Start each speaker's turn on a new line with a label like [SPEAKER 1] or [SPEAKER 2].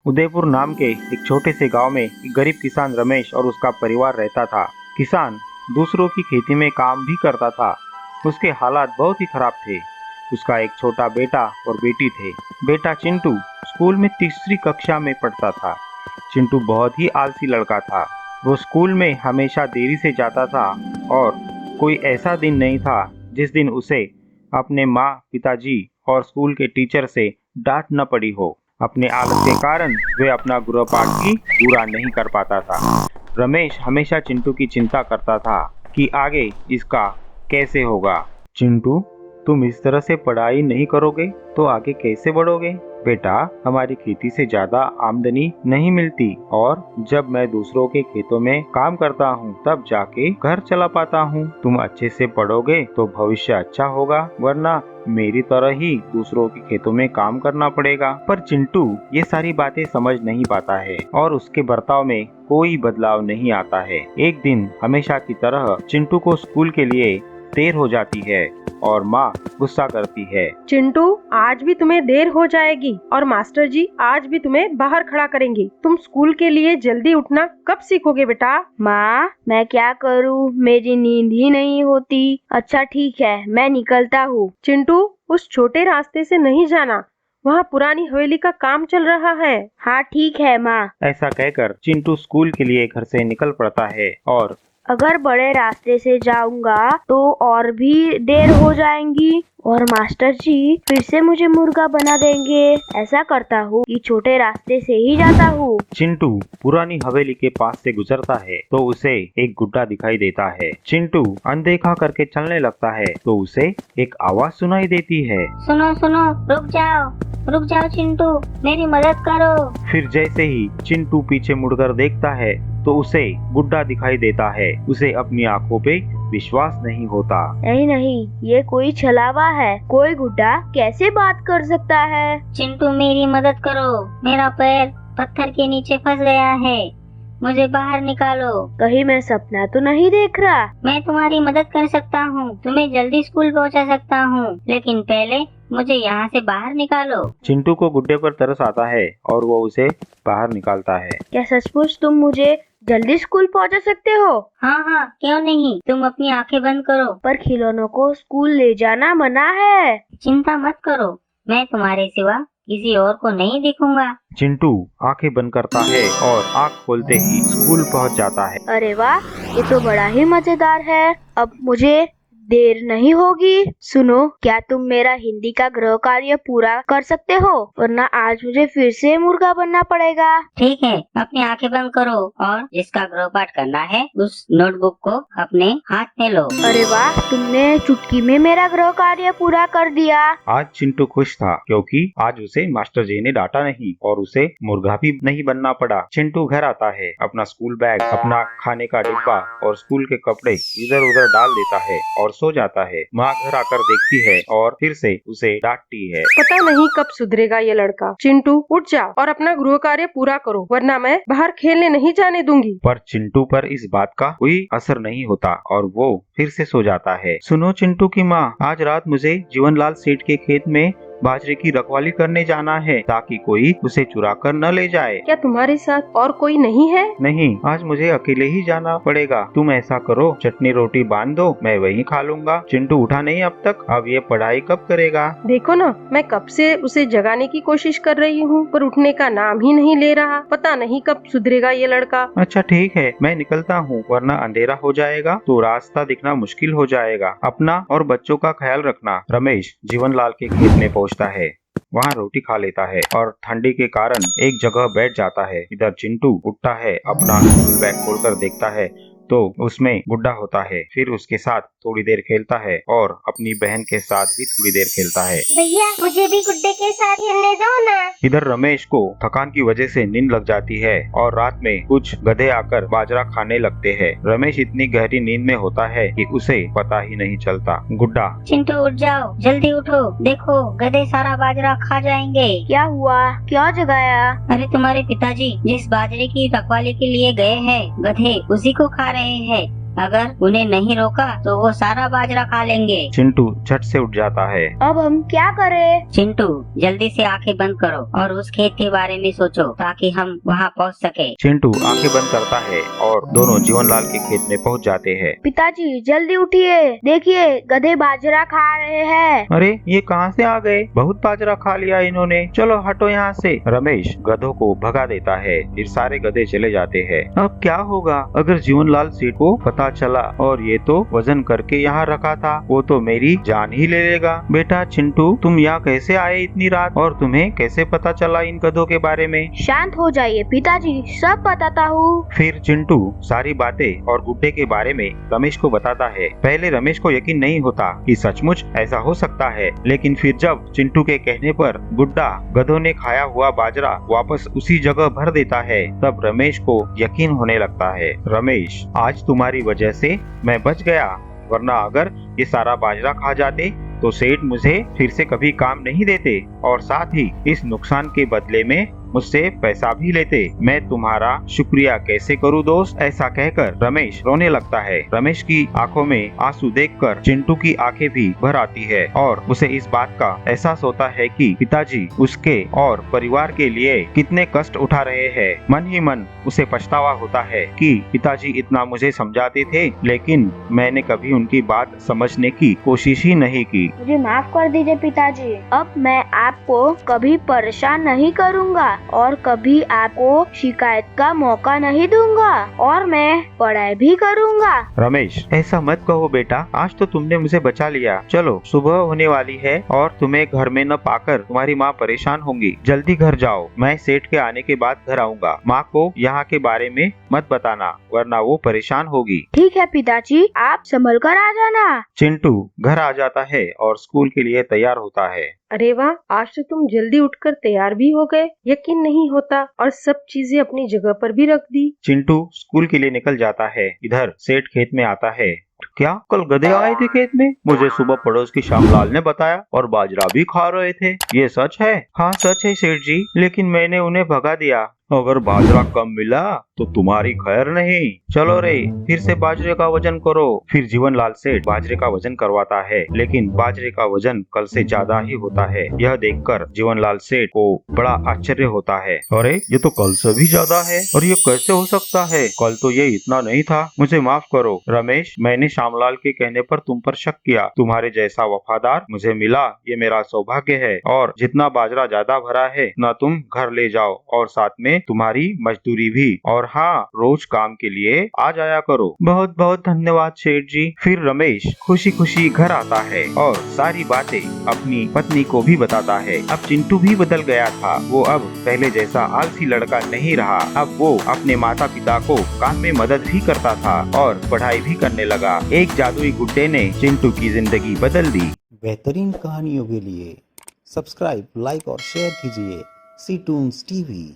[SPEAKER 1] उदयपुर नाम के एक छोटे से गांव में एक गरीब किसान रमेश और उसका परिवार रहता था। किसान दूसरों की खेती में काम भी करता था। उसके हालात बहुत ही खराब थे। उसका एक छोटा बेटा और बेटी थे। बेटा चिंटू स्कूल में तीसरी कक्षा में पढ़ता था। चिंटू बहुत ही आलसी लड़का था। वो स्कूल में हमेशा देरी से जाता था और कोई ऐसा दिन नहीं था जिस दिन उसे अपने माँ, पिताजी और स्कूल के टीचर से डांट न पड़ी हो। अपने आलस के कारण वे अपना गृहपाठ भी पूरा नहीं कर पाता था। रमेश हमेशा चिंटू की चिंता करता था कि आगे इसका कैसे होगा। चिंटू, तुम इस तरह से पढ़ाई नहीं करोगे तो आगे कैसे बढ़ोगे? बेटा, हमारी खेती से ज्यादा आमदनी नहीं मिलती और जब मैं दूसरों के खेतों में काम करता हूँ तब जाके घर चला पाता हूँ। तुम अच्छे से पढ़ोगे तो भविष्य अच्छा होगा, वरना मेरी तरह ही दूसरों के खेतों में काम करना पड़ेगा। पर चिंटू ये सारी बातें समझ नहीं पाता है और उसके बर्ताव में कोई बदलाव नहीं आता है। एक दिन हमेशा की तरह चिंटू को स्कूल के लिए देर हो जाती है और माँ गुस्सा करती है।
[SPEAKER 2] चिंटू, आज भी तुम्हें देर हो जाएगी और मास्टर जी आज भी तुम्हें बाहर खड़ा करेंगे। तुम स्कूल के लिए जल्दी उठना कब सीखोगे बेटा?
[SPEAKER 3] माँ, मैं क्या करूँ, मेरी नींद ही नहीं होती। अच्छा ठीक है, मैं निकलता हूँ।
[SPEAKER 2] चिंटू, उस छोटे रास्ते से नहीं जाना, वहाँ पुरानी हवेली का काम चल रहा है।
[SPEAKER 3] हाँ ठीक है माँ।
[SPEAKER 1] ऐसा कहकर चिंटू स्कूल के लिए घर से निकल पड़ता है और
[SPEAKER 3] अगर बड़े रास्ते से जाऊंगा तो और भी देर हो जाएंगी और मास्टर जी फिर से मुझे मुर्गा बना देंगे। ऐसा करता हूँ कि छोटे रास्ते से ही जाता हूँ।
[SPEAKER 1] चिंटू पुरानी हवेली के पास से गुजरता है तो उसे एक गुड्डा दिखाई देता है। चिंटू अनदेखा करके चलने लगता है तो उसे एक आवाज सुनाई देती है।
[SPEAKER 4] सुनो सुनो, रुक जाओ चिंटू, मेरी मदद करो।
[SPEAKER 1] फिर जैसे ही चिंटू पीछे मुड़कर देखता है तो उसे गुड्डा दिखाई देता है। उसे अपनी आंखों पे विश्वास नहीं होता।
[SPEAKER 3] नहीं, ये कोई छलावा है। कोई गुड्डा कैसे बात कर सकता है?
[SPEAKER 4] चिंटू मेरी मदद करो, मेरा पैर पत्थर के नीचे फंस गया है, मुझे बाहर निकालो।
[SPEAKER 3] कहीं मैं सपना तो नहीं देख रहा?
[SPEAKER 4] मैं तुम्हारी मदद कर सकता हूँ, तुम्हें जल्दी स्कूल पहुँचा सकता हूँ, लेकिन पहले मुझे यहाँ से बाहर निकालो।
[SPEAKER 1] चिंटू को गुड्डे पर तरस आता है और वो उसे बाहर निकालता है।
[SPEAKER 3] क्या सचमुच तुम मुझे जल्दी स्कूल पहुँचा सकते हो?
[SPEAKER 4] हाँ, क्यों नहीं, तुम अपनी आंखें बंद करो।
[SPEAKER 3] पर खिलौनों को स्कूल ले जाना मना है।
[SPEAKER 4] चिंता मत करो, मैं तुम्हारे सिवा किसी और को नहीं दिखूंगा।
[SPEAKER 1] चिंटू आंखें बंद करता है और आंख खोलते ही स्कूल पहुंच जाता है।
[SPEAKER 3] अरे वाह, ये तो बड़ा ही मजेदार है। अब मुझे देर नहीं होगी। सुनो, क्या तुम मेरा हिंदी का गृह कार्य पूरा कर सकते हो? वरना आज मुझे फिर से मुर्गा बनना पड़ेगा।
[SPEAKER 4] ठीक है, अपनी आंखें बंद करो और जिसका गृहपाठ करना है उस नोटबुक को अपने हाथ में लो।
[SPEAKER 3] अरे वाह, तुमने चुटकी में मेरा गृह कार्य पूरा कर दिया।
[SPEAKER 1] आज चिंटू खुश था क्योंकि आज उसे मास्टर जी ने डांटा नहीं और उसे मुर्गा भी नहीं बनना पड़ा। चिंटू घर आता है, अपना स्कूल बैग, अपना खाने का डिब्बा और स्कूल के कपड़े इधर उधर डाल देता है और सो जाता है। माँ घर आकर देखती है और फिर से उसे डांटती है।
[SPEAKER 2] पता नहीं कब सुधरेगा ये लड़का। चिंटू, उठ जाओ और अपना गृह कार्य पूरा करो, वरना मैं बाहर खेलने नहीं जाने दूंगी।
[SPEAKER 1] पर चिंटू पर इस बात का कोई असर नहीं होता और वो फिर से सो जाता है। सुनो चिंटू की माँ, आज रात मुझे जीवनलाल सेठ के खेत में बाजरे की रखवाली करने जाना है ताकि कोई उसे चुरा कर न ले जाए।
[SPEAKER 2] क्या तुम्हारे साथ और कोई नहीं है?
[SPEAKER 1] नहीं, आज मुझे अकेले ही जाना पड़ेगा। तुम ऐसा करो, चटनी रोटी बांध दो, मैं वहीं खा लूंगा। चिंटू उठा नहीं अब तक, अब ये पढ़ाई कब करेगा?
[SPEAKER 2] देखो ना, मैं कब से उसे जगाने की कोशिश कर रही हूँ पर उठने का नाम ही नहीं ले रहा। पता नहीं कब सुधरेगा ये लड़का।
[SPEAKER 1] अच्छा ठीक है, मैं निकलता हूँ, वरना अंधेरा हो जाएगा तो रास्ता दिखना मुश्किल हो जाएगा। अपना और बच्चों का ख्याल रखना। रमेश जीवनलाल के खेत में पहुँचता है, वहाँ रोटी खा लेता है और ठंडी के कारण एक जगह बैठ जाता है। इधर चिंटू उठता है, अपना स्कूल बैग खोलकर देखता है तो उसमें गुड्डा होता है। फिर उसके साथ थोड़ी देर खेलता है और अपनी बहन के साथ भी थोड़ी देर खेलता है।
[SPEAKER 4] भैया, मुझे भी गुड्डे के साथ खेलने दो ना।
[SPEAKER 1] इधर रमेश को थकान की वजह से नींद लग जाती है और रात में कुछ गधे आकर बाजरा खाने लगते हैं। रमेश इतनी गहरी नींद में होता है कि उसे पता ही नहीं चलता। गुड्डा,
[SPEAKER 4] चिंटू उठ जाओ, जल्दी उठो, देखो गधे सारा बाजरा खा जाएंगे।
[SPEAKER 3] क्या हुआ? क्या जगाया?
[SPEAKER 4] अरे तुम्हारे पिताजी जिस बाजरे की रखवाली के लिए गए हैं, गधे उसी को खा रहे हैं। अगर उन्हें नहीं रोका तो वो सारा बाजरा खा लेंगे।
[SPEAKER 1] चिंटू झट से उठ जाता है।
[SPEAKER 3] अब हम क्या करें?
[SPEAKER 4] चिंटू जल्दी से आंखें बंद करो और उस खेत के बारे में सोचो ताकि हम वहाँ पहुँच सके।
[SPEAKER 1] चिंटू आंखें बंद करता है और दोनों जीवनलाल के खेत में पहुंच जाते हैं।
[SPEAKER 3] पिताजी जल्दी उठिए, देखिए गधे बाजरा खा रहे हैं।
[SPEAKER 1] अरे ये कहाँ से आ गए? बहुत बाजरा खा लिया इन्होंने। चलो हटो यहाँ से। रमेश गधों को भगा देता है। फिर सारे गधे चले जाते हैं। अब क्या होगा अगर जीवनलाल सेठ को पता चला और ये तो वजन करके यहाँ रखा था, वो तो मेरी जान ही ले लेगा। बेटा चिंटू तुम यहाँ कैसे आए इतनी रात और तुम्हें कैसे पता चला इन गधों के बारे में?
[SPEAKER 3] शांत हो जाइए पिताजी, सब बताता हूँ।
[SPEAKER 1] फिर चिंटू सारी बातें और गुड्डे के बारे में रमेश को बताता है। पहले रमेश को यकीन नहीं होता कि सचमुच ऐसा हो सकता है, लेकिन फिर जब चिंटू के कहने पर गुड्डा गधों ने खाया हुआ बाजरा वापस उसी जगह भर देता है, तब रमेश को यकीन होने लगता है। रमेश आज तुम्हारी वजह से मैं बच गया, वरना अगर ये सारा बाजरा खा जाते तो सेठ मुझे फिर से कभी काम नहीं देते और साथ ही इस नुकसान के बदले में मुझसे पैसा भी लेते। मैं तुम्हारा शुक्रिया कैसे करूं दोस्त? ऐसा कहकर रमेश रोने लगता है। रमेश की आंखों में आंसू देखकर चिंटू की आंखें भी भर आती है और उसे इस बात का एहसास होता है कि पिताजी उसके और परिवार के लिए कितने कष्ट उठा रहे हैं। मन ही मन उसे पछतावा होता है कि पिताजी इतना मुझे समझाते थे, लेकिन मैंने कभी उनकी बात समझने की कोशिश ही नहीं की।
[SPEAKER 3] मुझे माफ कर दीजिए पिताजी। अब मैं आपको कभी परेशान नहीं करूँगा और कभी आपको शिकायत का मौका नहीं दूंगा और मैं पढ़ाई भी करूंगा।
[SPEAKER 1] रमेश ऐसा मत कहो बेटा, आज तो तुमने मुझे बचा लिया। चलो सुबह होने वाली है और तुम्हें घर में न पाकर तुम्हारी माँ परेशान होंगी। जल्दी घर जाओ, मैं सेठ के आने के बाद घर आऊंगा। माँ को यहाँ के बारे में मत बताना, वरना वो परेशान होगी।
[SPEAKER 3] ठीक है पिताजी, आप संभल कर आ जाना।
[SPEAKER 1] चिंटू घर आ जाता है और स्कूल के लिए तैयार होता है।
[SPEAKER 2] अरे वाह, आज तो तुम जल्दी उठकर तैयार भी हो गए। यकीन नहीं होता, और सब चीजें अपनी जगह पर भी रख दी।
[SPEAKER 1] चिंटू स्कूल के लिए निकल जाता है। इधर सेठ खेत में आता है। क्या कल गधे आए थे खेत में? मुझे सुबह पड़ोस की श्यामलाल ने बताया और बाजरा भी खा रहे थे। ये सच है? हाँ सच है सेठ जी, लेकिन मैंने उन्हें भगा दिया। अगर बाजरा कम मिला तो तुम्हारी खैर नहीं। चलो रे, फिर से बाजरे का वजन करो। फिर जीवनलाल सेठ बाजरे का वजन करवाता है, लेकिन बाजरे का वजन कल से ज्यादा ही होता है। यह देखकर जीवनलाल सेठ को बड़ा आश्चर्य होता है। अरे ये तो कल से भी ज्यादा है, और ये कैसे हो सकता है? कल तो ये इतना नहीं था। मुझे माफ करो रमेश, मैंने श्यामलाल के कहने पर तुम पर शक किया। तुम्हारे जैसा वफादार मुझे मिला, ये मेरा सौभाग्य है। और जितना बाजरा ज्यादा भरा है न तुम घर ले जाओ, और साथ में तुम्हारी मजदूरी भी। और हाँ, रोज काम के लिए आ जाया करो। बहुत बहुत धन्यवाद सेठ जी। फिर रमेश खुशी खुशी घर आता है और सारी बातें अपनी पत्नी को भी बताता है। अब चिंटू भी बदल गया था। वो अब पहले जैसा आलसी लड़का नहीं रहा। अब वो अपने माता पिता को काम में मदद भी करता था और पढ़ाई भी करने लगा। एक जादुई गुड्डे ने चिंटू की जिंदगी बदल दी।
[SPEAKER 5] बेहतरीन कहानियों के लिए सब्सक्राइब, लाइक और शेयर कीजिए सी टून्स टीवी।